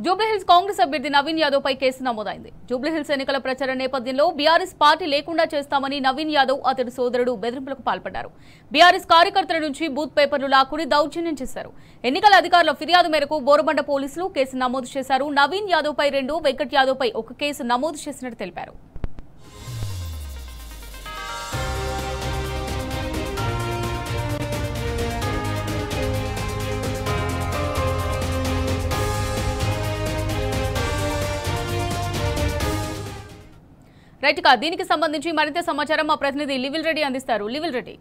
జూబ్లీహిల్స్ కాంగ్రెస్ అభ్యర్థి నవీన్ యాదవ్ పై కేసు నమోదైంది. జూబ్లీహిల్స్ ఎన్నికల ప్రచార నేపథ్యంలో బీఆర్ఎస్ పార్టీ లేకుండా చేస్తామని నవీన్ యాదవ్ అతడి సోదరుడు బెదిరింపులకు పాల్పడ్డారు. బీఆర్ఎస్ కార్యకర్తల నుంచి బూత్ పేపర్లు లాక్కుని దౌర్జన్యం చేశారు. ఎన్నికల అధికారుల ఫిర్యాదు మేరకు బోరబండ పోలీసులు కేసు నమోదు చేశారు. నవీన్ యాదవ్ పై 2, వెంకట్ యాదవ్ పై 1 కేసు నమోదు చేసినట్టు తెలిపారు. రైట్ గా దీనికి సంబంధించి మరింత సమాచారం మా ప్రతినిధి లివిల్ రెడ్డి అందిస్తారు. లివిల్ రెడ్డి,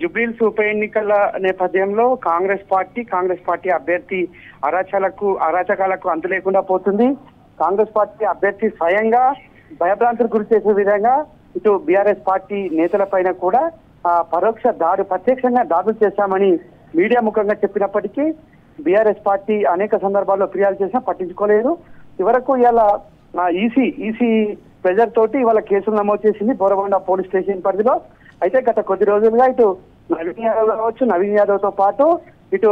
జూబ్లీహిల్స్ ఉప ఎన్నికల నేపథ్యంలో కాంగ్రెస్ పార్టీ అభ్యర్థి అరాచకాలకు అంతు లేకుండా పోతుంది. కాంగ్రెస్ పార్టీ అభ్యర్థి స్వయంగా భయభ్రాంతులకు గురి చేసే విధంగా ఇటు బీఆర్ఎస్ పార్టీ నేతల పైన కూడా ప్రత్యక్షంగా దాడులు చేశామని మీడియా ముఖంగా చెప్పినప్పటికీ బీఆర్ఎస్ పార్టీ అనేక సందర్భాల్లో ఫిర్యాదు చేసినా పట్టించుకోలేదు. చివరకు ఇలా ఈసీ ప్రెజర్ తోటి ఇవాళ కేసులు నమోదు చేసింది బోరబండ పోలీస్ స్టేషన్ పరిధిలో. అయితే గత కొద్ది రోజులుగా ఇటు నవీన్ యాదవ్ తో పాటు ఇటు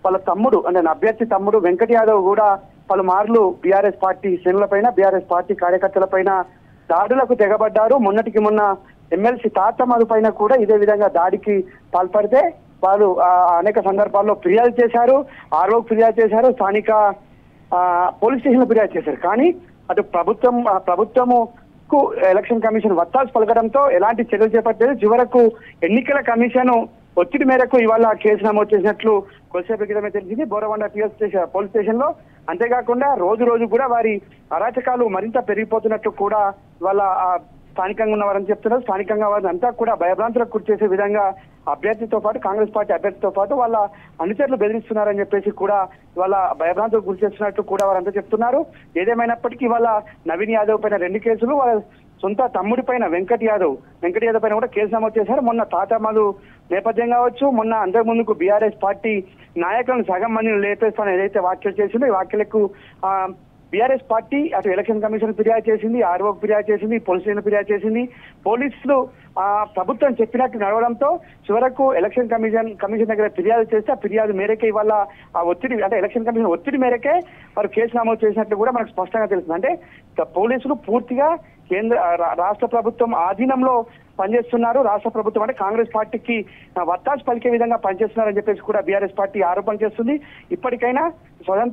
వాళ్ళ తమ్ముడు అంటే అభ్యర్థి తమ్ముడు వెంకట్ యాదవ్ కూడా పలుమార్లు బీఆర్ఎస్ పార్టీ శ్రేణులపైన బీఆర్ఎస్ పార్టీ కార్యకర్తల పైన దాడులకు తెగబడ్డారు. మొన్నటికి మొన్న ఎమ్మెల్సీ తాతమ్మల పైన కూడా ఇదే విధంగా దాడికి పాల్పడితే వాళ్ళు అనేక సందర్భాల్లో ఫిర్యాదు చేశారు, ఆర్ఓకి ఫిర్యాదు చేశారు, స్థానిక పోలీస్ స్టేషన్ లో ఫిర్యాదు చేశారు. కానీ అటు ప్రభుత్వముకు ఎలక్షన్ కమిషన్ వత్తాసు పలకడంతో ఎలాంటి చర్యలు చేపట్టలేదు. చివరకు ఎన్నికల కమిషన్ ఒత్తిడి మేరకు ఇవాళ కేసు నమోదు చేసినట్లు కొద్దిసేపు క్రితమే తెలిసింది బోరబండ పోలీస్ స్టేషన్ లో. అంతేకాకుండా రోజు కూడా వారి అరాచకాలు మరింత పెరిగిపోతున్నట్లు కూడా ఇవాళ స్థానికంగా ఉన్నవారని చెప్తున్నారు. స్థానికంగా వారిని అంతా కూడా భయభ్రాంతులకు గురి చేసే విధంగా అభ్యర్థితో పాటు కాంగ్రెస్ పార్టీ అభ్యర్థితో పాటు వాళ్ళ అనుచరులు బెదిరిస్తున్నారని చెప్పేసి కూడా వాళ్ళ భయభ్రాంతులకు గురి చేస్తున్నట్టు కూడా వారంతా చెప్తున్నారు. ఏదేమైనప్పటికీ వాళ్ళ నవీన్ యాదవ్ పైన 2 కేసులు, వాళ్ళ సొంత తమ్ముడి పైన వెంకట్ యాదవ్ పైన కూడా కేసు నమోదు చేశారు. మొన్న తాతమ్మలు నేపథ్యం కావచ్చు, మొన్న అంతకు ముందుకు బీఆర్ఎస్ పార్టీ నాయకులను సగం మందిని లేపేస్తానని ఏదైతే వ్యాఖ్యలు చేసిందో ఈ వ్యాఖ్యలకు బీఆర్ఎస్ పార్టీ అటు ఎలక్షన్ కమిషన్ ఫిర్యాదు చేసింది, ఆర్ఓకి ఫిర్యాదు చేసింది, పోలీస్ స్టేషన్ ఫిర్యాదు చేసింది. పోలీసులు ప్రభుత్వం చెప్పినట్టు నడవడంతో చివరకు ఎలక్షన్ కమిషన్ దగ్గర ఫిర్యాదు చేస్తే ఆ ఫిర్యాదు మేరకే ఇవాళ ఆ ఒత్తిడి అంటే ఎలక్షన్ కమిషన్ ఒత్తిడి మేరకే వారు కేసు నమోదు చేసినట్లు కూడా మనకు స్పష్టంగా తెలుస్తుంది. అంటే పోలీసులు పూర్తిగా రాష్ట్ర ప్రభుత్వం ఆధీనంలో పనిచేస్తున్నారు. రాష్ట్ర ప్రభుత్వం అంటే కాంగ్రెస్ పార్టీకి వత్తాసు పలికే విధంగా పనిచేస్తున్నారని చెప్పేసి కూడా బీఆర్ఎస్ పార్టీ ఆరోపణ చేస్తుంది. ఇప్పటికైనా స్వయం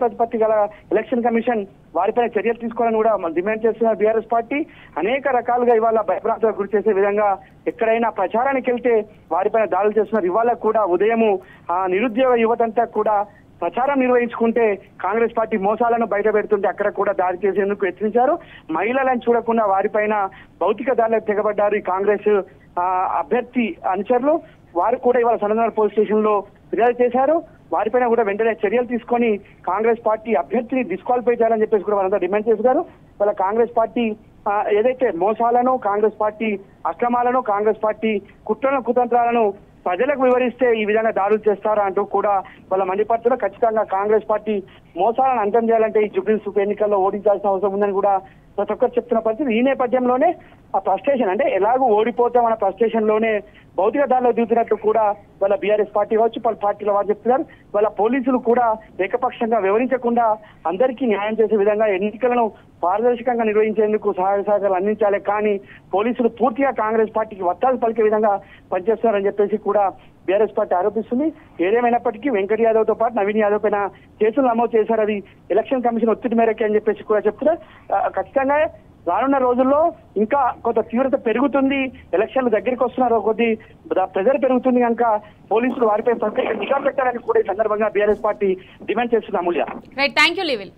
ప్రతిపత్తి గల ఎలక్షన్ కమిషన్ వారిపైన చర్యలు తీసుకోవాలని కూడా డిమాండ్ చేస్తున్నారు బీఆర్ఎస్ పార్టీ. అనేక రకాలుగా ఇవాళ భయభ్రాంతులకు గురి చేసే విధంగా ఎక్కడైనా ప్రచారానికి వెళ్తే వారిపైన దాడులు చేస్తున్నారు. ఇవాళ కూడా ఉదయము నిరుద్యోగ యువతంతా కూడా ప్రచారం నిర్వహించుకుంటే కాంగ్రెస్ పార్టీ మోసాలను బయట పెడుతుంటే అక్కడ కూడా దాడి చేసేందుకు యత్నించారు. మహిళలను చూడకుండా వారిపైన భౌతిక దాడులకు తెగబడ్డారు ఈ కాంగ్రెస్ అభ్యర్థి అనుచరులు. వారు కూడా ఇవాళ సనగనగర్ పోలీస్ స్టేషన్ లో ఫిర్యాదు చేశారు. వారిపైన కూడా వెంటనే చర్యలు తీసుకొని కాంగ్రెస్ పార్టీ అభ్యర్థిని డిస్క్వాలిఫై చేయాలని చెప్పేసి కూడా వారంతా డిమాండ్ చేశారు. వాళ్ళ కాంగ్రెస్ పార్టీ ఏదైతే మోసాలను, కాంగ్రెస్ పార్టీ అక్రమాలను, కాంగ్రెస్ పార్టీ కుతంత్రాలను ప్రజలకు వివరిస్తే ఈ విధంగా దాడులు చేస్తారా అంటూ కూడా వాళ్ళ మండిపడుతున్నారు. ఖచ్చితంగా కాంగ్రెస్ పార్టీ మోసాలను అంతం చేయాలంటే ఈ జూబ్లీహిల్స్ ఉప ఎన్నికల్లో ఓడించాల్సిన అవసరం ఉందని కూడా ప్రతి ఒక్కరు చెప్తున్న పరిస్థితి. ఈ నేపథ్యంలోనే ఆ ఫ్రస్ట్రేషన్ అంటే ఎలాగూ ఓడిపోతామన్న ఫ్రస్ట్రేషన్ లోనే భౌతిక దాడిలో దిగుతున్నట్లు కూడా వాళ్ళ బీఆర్ఎస్ పార్టీ కావచ్చు వాళ్ళ పార్టీల వారు చెప్తున్నారు. వాళ్ళ పోలీసులు కూడా ఏకపక్షంగా వివరించకుండా అందరికీ న్యాయం చేసే విధంగా ఎన్నికలను పారదర్శకంగా నిర్వహించేందుకు సహాయ సహకారాలు అందించాలి. కానీ పోలీసులు పూర్తిగా కాంగ్రెస్ పార్టీకి వత్తాసు పలికే విధంగా పనిచేస్తున్నారని చెప్పేసి కూడా బీఆర్ఎస్ పార్టీ ఆరోపిస్తుంది. ఏదేమైనప్పటికీ వెంకట్ యాదవ్ తో పాటు నవీన్ యాదవ్ పైన కేసులు నమోదు చేశారు. అది ఎలక్షన్ కమిషన్ ఒత్తిడి మేరకే అని చెప్పేసి కూడా చెప్తున్నారు. ఖచ్చితంగా రానున్న రోజుల్లో ఇంకా కొంత తీవ్రత పెరుగుతుంది. ఎలక్షన్లు దగ్గరికి వస్తున్నారు, కొద్ది ప్రెజర్ పెరుగుతుంది కనుక పోలీసులు వారిపై ప్రత్యేక నిఘా పెట్టాలని కూడా ఈ సందర్భంగా బీఆర్ఎస్ పార్టీ డిమాండ్ చేస్తుంది. అమూల్య, రైట్, థ్యాంక్ యూ లివిల్.